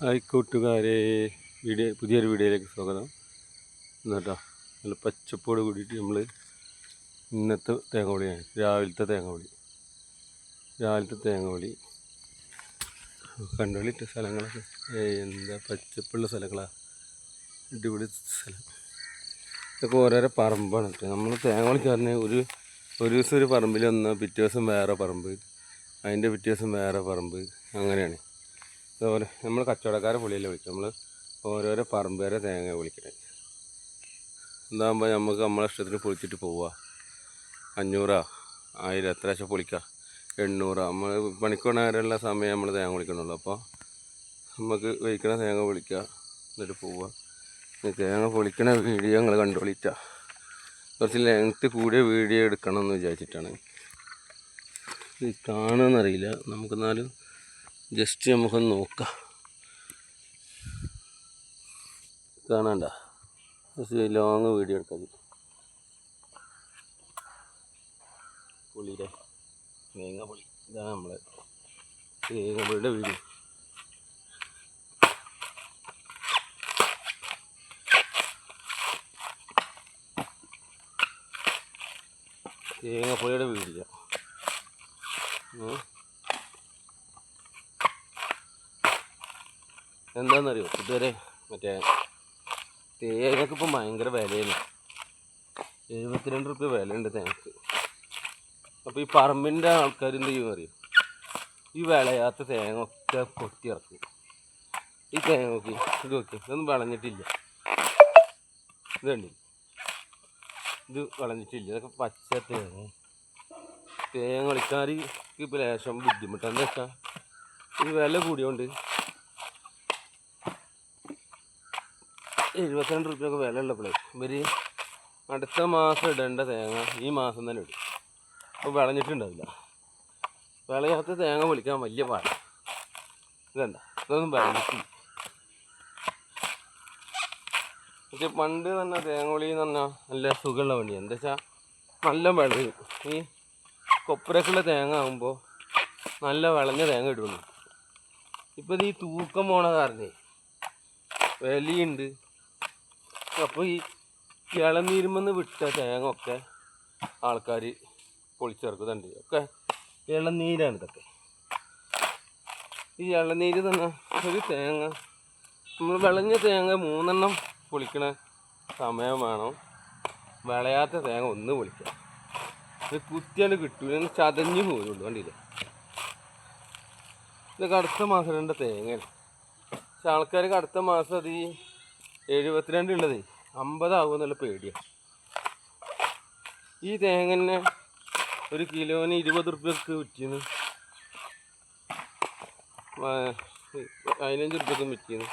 Hi കൂട്ടുകാരെ, പുതിയൊരു വീഡിയോയിലേക്ക് സ്വാഗതം. എന്നിട്ടോ നല്ല പച്ചപ്പോട് കൂടിയിട്ട് നമ്മൾ ഇന്നത്തെ തേങ്ങ രാവിലത്തെ തേങ്ങ കണ്ടുപിടിട്ട സ്ഥലങ്ങളൊക്കെ എന്താ പച്ചപ്പുള്ള സ്ഥലങ്ങളാണ്, അടിപൊളി സ്ഥലം. ഇതൊക്കെ ഓരോരോ പറമ്പാണ് കേട്ടോ. നമ്മൾ തേങ്ങ പറഞ്ഞാൽ ഒരു ദിവസം ഒരു പറമ്പിൽ വന്നാൽ പിറ്റേ ദിവസം വേറെ പറമ്പ്, അതിൻ്റെ പിറ്റേ ദിവസം വേറെ പറമ്പ്, അങ്ങനെയാണ്. അതുപോലെ നമ്മൾ കച്ചവടക്കാരെ പുള്ളിയല്ലേ വിളിക്കും, നമ്മൾ ഓരോരോ പറമ്പുകാരെ തേങ്ങ വിളിക്കണേ. എന്താകുമ്പോൾ നമുക്ക് നമ്മളെ ഇഷ്ടത്തിന് പൊളിച്ചിട്ട് പോവുക. 500, 1000 എത്ര ലക്ഷം പൊളിക്കുക, 800. നമ്മൾ പണിക്കൊണാനുള്ള സമയം നമ്മൾ തേങ്ങ വിളിക്കണുള്ളൂ. അപ്പോൾ നമുക്ക് വഹിക്കണ തേങ്ങ വിളിക്കുക, എന്നിട്ട് പോവുക. തേങ്ങ പൊളിക്കണ വീഡിയോ നിങ്ങൾ കണ്ടുപിടിക്കുക. കുറച്ച് ലെങ്ത്ത് കൂടിയ വീഡിയോ എടുക്കണം എന്ന് വിചാരിച്ചിട്ടാണ്. ഇത് കാണുമെന്നറിയില്ല, നമുക്കെന്നാലും ജസ്റ്റ് നമുക്കൊന്ന് നോക്കാം. കാണണ്ട, ലോങ് വീഡിയോ എടുക്കാം. പുളിയുടെ തേങ്ങ പൊളി, ഇതാണ് നമ്മളെ തേങ്ങയുടെ വീഡിയോ. തേങ്ങപ്പൊളിയുടെ വീഡിയോ എന്താണെന്നറിയോ, ഇതുവരെ മറ്റേ തേങ്ങക്ക് ഇപ്പം ഭയങ്കര വിലയാണ്. 72 റുപ്യ വിലയുണ്ട് തേങ്ങക്ക്. അപ്പോൾ ഈ പറമ്പിൻ്റെ ആൾക്കാർ എന്ത് ചെയ്യുമെന്ന് അറിയും, ഈ വിളയാത്ത തേങ്ങ ഒക്കെ പൊട്ടി ഇറക്കും. ഈ തേങ്ങ നോക്കി, ഇത് നോക്കി, ഇതൊന്നും വിളഞ്ഞിട്ടില്ല. ഇതുണ്ട്, ഇത് വിളഞ്ഞിട്ടില്ല. ഇതൊക്കെ പച്ച തേങ്ങ കളിക്കാർക്ക് ഇപ്പോൾ ലേശം ബുദ്ധിമുട്ട്. എന്താ വെച്ചാൽ ഈ വില കൂടിയോണ്ട് 72 റുപ്യൊക്കെ വില ഉള്ളപ്പോഴേ ഇവർ അടുത്ത മാസം ഇടേണ്ട തേങ്ങ ഈ മാസം തന്നെ ഇടും. അപ്പോൾ വിളഞ്ഞിട്ടുണ്ടാവില്ല. വിളയാത്ത തേങ്ങ പൊളിക്കാൻ വലിയ പാടാണ്. ഇതണ്ട, ഇതൊന്നും വിളഞ്ഞിട്ടില്ല. പക്ഷെ പണ്ട് തന്നെ തേങ്ങ പൊളി എന്ന് പറഞ്ഞാൽ നല്ല സുഖമുള്ള വണ്ടിയാണ്. എന്താ വെച്ചാൽ നല്ല വിളയും. ഈ കൊപ്പരക്കുള്ള തേങ്ങ ആകുമ്പോൾ നല്ല വിളഞ്ഞ തേങ്ങ ഇടുന്നു. ഇപ്പോൾ ഇത് ഈ തൂക്കം പോണ കാരണേ വിലയുണ്ട്. അപ്പോൾ ഈ ഇളനീരുമെന്ന് വിട്ട തേങ്ങ ഒക്കെ ആൾക്കാർ പൊളിച്ചെറുക്കുന്നുണ്ട്. ഒക്കെ ഇളനീരാണ് ഇതൊക്കെ. ഈ ഇളനീര് തന്നെ ഒരു തേങ്ങ, നമ്മൾ വിളഞ്ഞ തേങ്ങ 3 എണ്ണം പൊളിക്കണ സമയം വേണം. വിളയാത്ത തേങ്ങ 1 പൊളിക്കുക. ഇത് കുത്തിയാണ്ട് കിട്ടൂല, ചതഞ്ഞ് പോരുള്ളൂ. കണ്ടില്ലേ, ഇതൊക്കെ അടുത്ത മാസം ഇടേണ്ട തേങ്ങയാണ്. പക്ഷെ ആൾക്കാർക്ക് അടുത്ത മാസം അത് ഈ 72 ഉള്ളതേ 50 ആകുമെന്നുള്ള പേടിയാണ്. ഈ തേങ്ങ തന്നെ ഒരു കിലോന് 20 റുപ്യക്ക് വിറ്റിന്ന്, 15 റുപ്യക്കും വിറ്റിന്ന്.